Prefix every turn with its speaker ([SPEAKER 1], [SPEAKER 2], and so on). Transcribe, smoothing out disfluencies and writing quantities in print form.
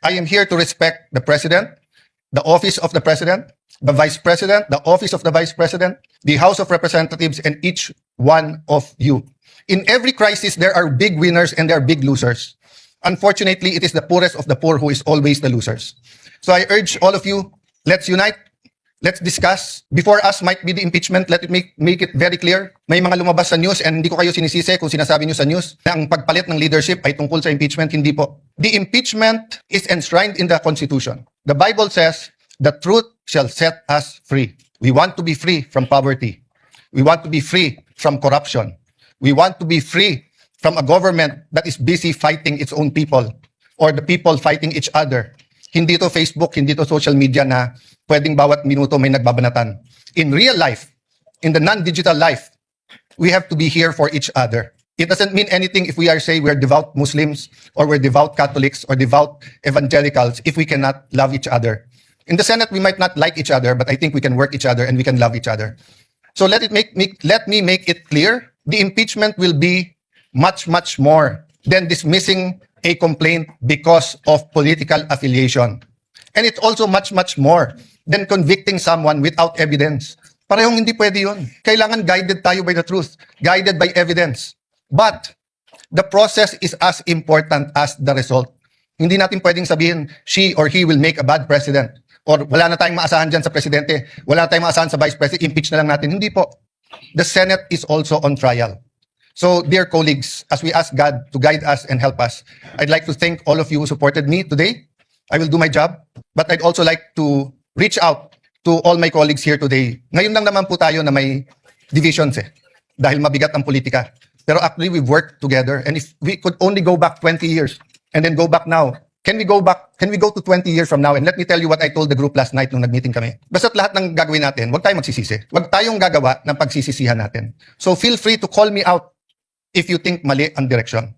[SPEAKER 1] I am here to respect the President, the office of the President, the Vice President, the office of the Vice President, the House of Representatives, and each one of you. In every crisis, there are big winners and there are big losers. Unfortunately, it is the poorest of the poor who is always the losers. So I urge all of you, let's unite. Let's discuss. Before us might be the impeachment. Let it make it very clear. May mga lumabas sa news and hindi ko kayo sinisisi kung sinasabi nyo sa news na ang pagpalit ng leadership ay tungkol sa impeachment. Hindi po. The impeachment is enshrined in the Constitution. The Bible says, the truth shall set us free. We want to be free from poverty. We want to be free from corruption. We want to be free from a government that is busy fighting its own people or the people fighting each other. Hindi to Facebook, hindi to social media na pwedeng bawat minuto may nagbabanatan. In real life, in the non-digital life, we have to be here for each other. It doesn't mean anything if we say we're devout Muslims or we're devout Catholics or devout evangelicals if we cannot love each other. In the Senate, we might not like each other, but I think we can work each other and we can love each other. So let me make it clear, the impeachment will be much, much more than dismissing a complaint because of political affiliation. And it's also much, much more than convicting someone without evidence. Parehong hindi pwede yun. Kailangan guided tayo by the truth, guided by evidence. But the process is as important as the result. Hindi natin pwedeng sabihin, she or he will make a bad president. Or wala na tayong maasahan dyan sa presidente, wala na tayong maasahan sa vice president, impeach na lang natin. Hindi po. The Senate is also on trial. So, dear colleagues, as we ask God to guide us and help us, I'd like to thank all of you who supported me today. I will do my job, but I'd also like to reach out to all my colleagues here today. Ngayon lang naman po tayo na may divisions dahil mabigat ang politika. Pero actually, we've worked together, and if we could only go back 20 years and then go back now, can we go to 20 years from now? And let me tell you what I told the group last night nung nag-meeting kami. Basta't lahat ng gagawin natin, huwag tayong magsisisi. Huwag tayong gagawa ng pagsisisihan natin. So feel free to call me out if you think mali ang direction.